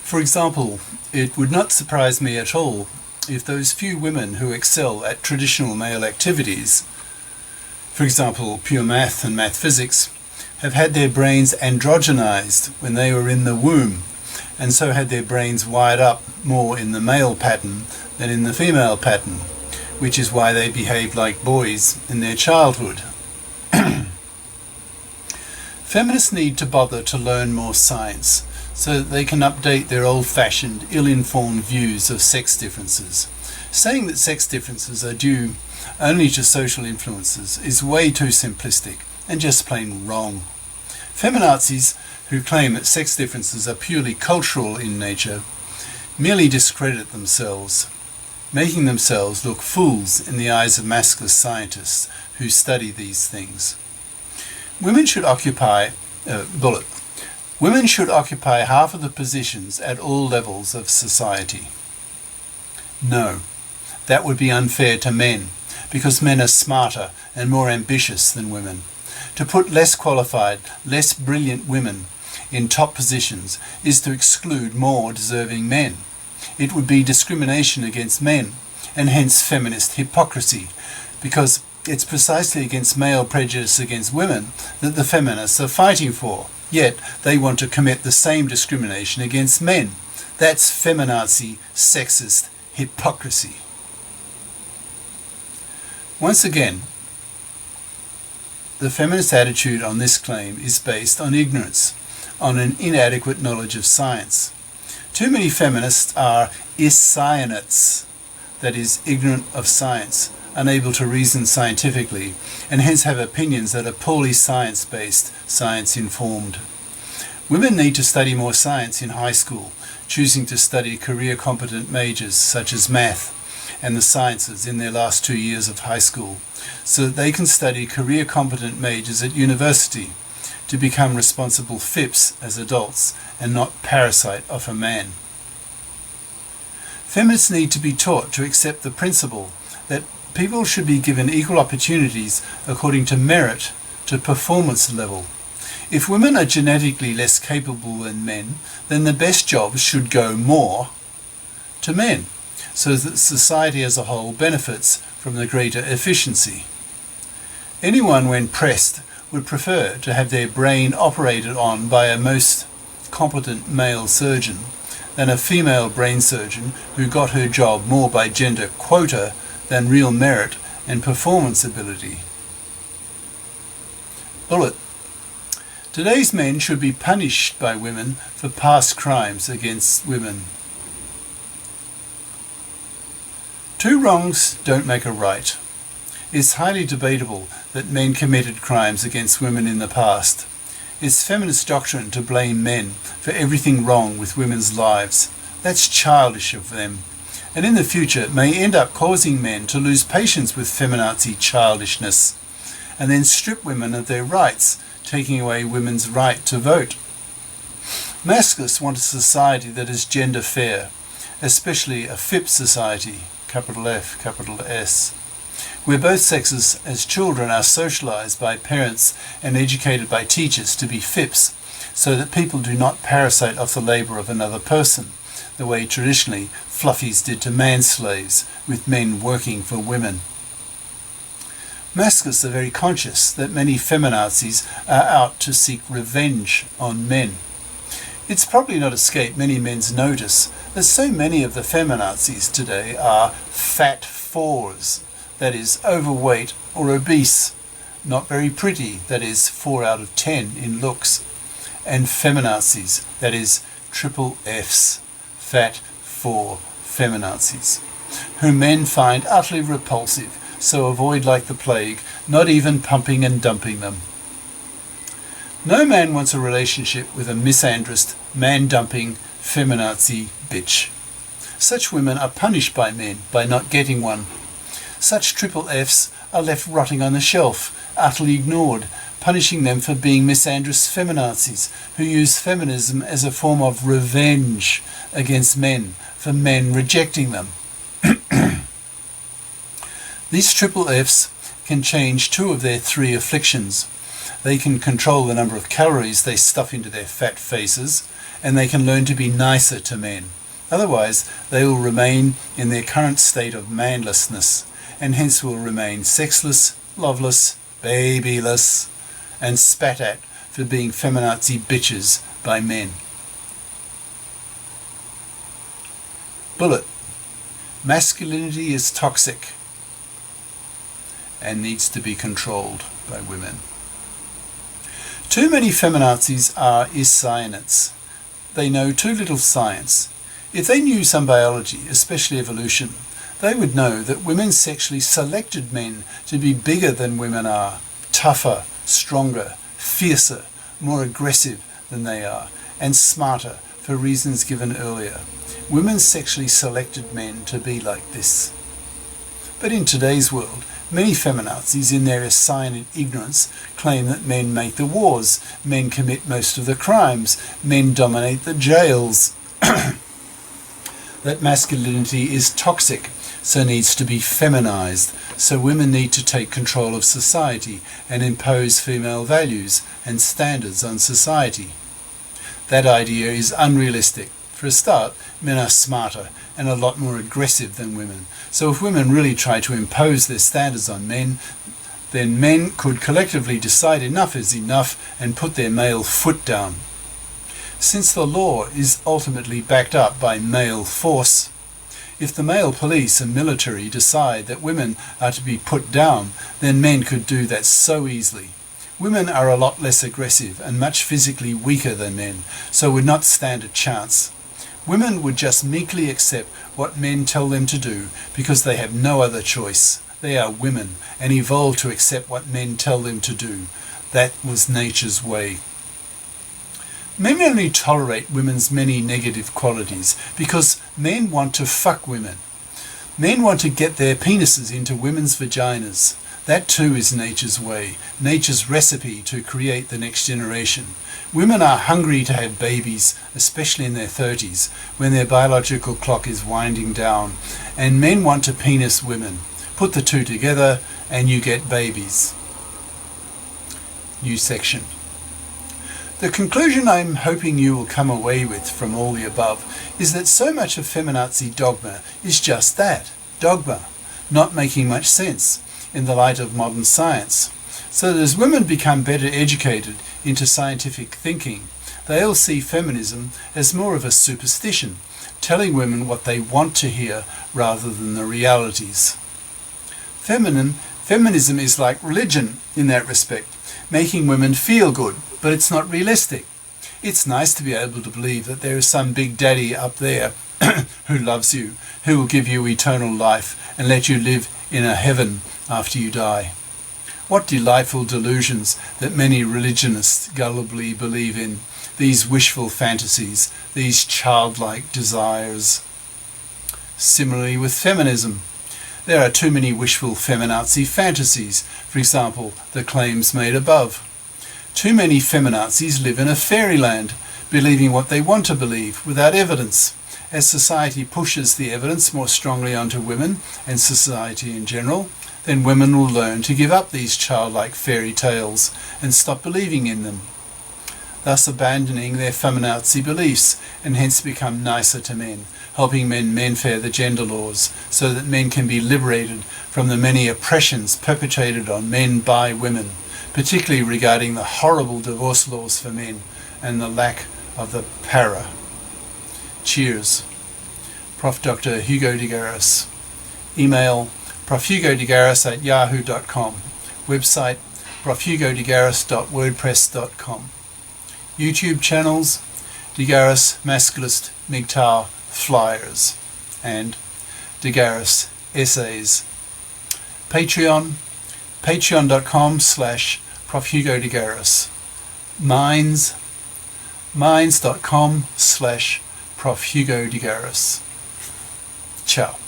For example, it would not surprise me at all if those few women who excel at traditional male activities, for example pure math and math physics, have had their brains androgenized when they were in the womb, and so had their brains wired up more in the male pattern than in the female pattern, which is why they behaved like boys in their childhood. Feminists need to bother to learn more science so that they can update their old-fashioned, ill-informed views of sex differences. Saying that sex differences are due only to social influences is way too simplistic and just plain wrong. Feminazis who claim that sex differences are purely cultural in nature merely discredit themselves, making themselves look fools in the eyes of masculist scientists who study these things. Women should occupy Women should occupy half of the positions at all levels of society. No, that would be unfair to men, because men are smarter and more ambitious than women. To put less qualified, less brilliant women in top positions is to exclude more deserving men. It would be discrimination against men, and hence feminist hypocrisy, because it's precisely against male prejudice against women that the feminists are fighting for. Yet they want to commit the same discrimination against men. That's feminazi, sexist hypocrisy. Once again, the feminist attitude on this claim is based on ignorance, on an inadequate knowledge of science. Too many feminists are is-scientists, that is, ignorant of science, unable to reason scientifically, and hence have opinions that are poorly science-based, science-informed. Women need to study more science in high school, choosing to study career-competent majors such as math and the sciences in their last 2 years of high school, so that they can study career-competent majors at university to become responsible FIPs as adults and not parasite of a man. Feminists need to be taught to accept the principle that people should be given equal opportunities according to merit to performance level. If women are genetically less capable than men, then the best jobs should go more to men, so that society as a whole benefits from the greater efficiency. Anyone, when pressed, would prefer to have their brain operated on by a most competent male surgeon than a female brain surgeon who got her job more by gender quota than real merit and performance ability. Bullet. Today's men should be punished by women for past crimes against women. Two wrongs don't make a right. It's highly debatable that men committed crimes against women in the past. It's feminist doctrine to blame men for everything wrong with women's lives. That's childish of them, and in the future it may end up causing men to lose patience with feminazi childishness, and then strip women of their rights, taking away women's right to vote. Masculists want a society that is gender fair, especially a FIP society, capital F, capital S, where both sexes as children are socialized by parents and educated by teachers to be FIPs, so that people do not parasite off the labor of another person, the way traditionally fluffies did to man-slaves, with men working for women. Masculists are very conscious that many feminazis are out to seek revenge on men. It's probably not escaped many men's notice that so many of the feminazis today are fat fours, that is, overweight or obese, not very pretty, that is, 4 out of 10 in looks, and feminazis, that is, triple Fs, fat four feminazis, whom men find utterly repulsive, so avoid like the plague, not even pumping and dumping them. No man wants a relationship with a misandrist, man-dumping, feminazi bitch. Such women are punished by men by not getting one. Such triple Fs are left rotting on the shelf, utterly ignored, punishing them for being misandrist feminazis who use feminism as a form of revenge against men for men rejecting them. These triple Fs can change 2 of their 3 afflictions. They can control the number of calories they stuff into their fat faces, and they can learn to be nicer to men. Otherwise, they will remain in their current state of manlessness, and hence will remain sexless, loveless, babyless, and spat at for being feminazi bitches by men. Bullet. Masculinity is toxic and needs to be controlled by women. Too many feminazis are Iscianists. They know too little science. If they knew some biology, especially evolution, they would know that women sexually selected men to be bigger than women are, tougher, stronger, fiercer, more aggressive than they are, and smarter for reasons given earlier. Women sexually selected men to be like this. But in today's world, many feminazis, in their Iscian ignorance, claim that men make the wars, men commit most of the crimes, men dominate the jails, that masculinity is toxic, so needs to be feminized, so women need to take control of society and impose female values and standards on society. That idea is unrealistic. For a start, men are smarter and a lot more aggressive than women. So if women really try to impose their standards on men, then men could collectively decide enough is enough and put their male foot down. Since the law is ultimately backed up by male force, if the male police and military decide that women are to be put down, then men could do that so easily. Women are a lot less aggressive and much physically weaker than men, so would not stand a chance. Women would just meekly accept what men tell them to do because they have no other choice. They are women and evolved to accept what men tell them to do. That was nature's way. Men only tolerate women's many negative qualities because men want to fuck women. Men want to get their penises into women's vaginas. That too is nature's way, nature's recipe to create the next generation. Women are hungry to have babies, especially in their 30s, when their biological clock is winding down, and men want to penis women. Put the two together and you get babies. New section. The conclusion I'm hoping you will come away with from all the above is that so much of feminazi dogma is just that, dogma, not making much sense in the light of modern science. So that as women become better educated into scientific thinking, they'll see feminism as more of a superstition, telling women what they want to hear rather than the realities. Feminism is like religion in that respect, making women feel good, but it's not realistic. It's nice to be able to believe that there is some big daddy up there who loves you, who will give you eternal life and let you live in a heaven after you die. What delightful delusions that many religionists gullibly believe in, these wishful fantasies, these childlike desires. Similarly with feminism, there are too many wishful feminazi fantasies, for example, the claims made above. Too many feminazis live in a fairyland, believing what they want to believe, without evidence. As society pushes the evidence more strongly onto women, and society in general, then women will learn to give up these childlike fairy tales and stop believing in them, thus abandoning their feminazi beliefs, and hence become nicer to men, helping men fare the gender laws, so that men can be liberated from the many oppressions perpetrated on men by women, particularly regarding the horrible divorce laws for men and the lack of the para. Cheers. Prof. Dr. Hugo de Garis. Email profhugodegaris@yahoo.com. Website profhugodegaris.wordpress.com. YouTube channels De Garis, Masculist, MGTOW, Flyers, and De Garis Essays. Patreon, patreon.com/profhugodegaris. Minds.com/profhugodegaris. Ciao.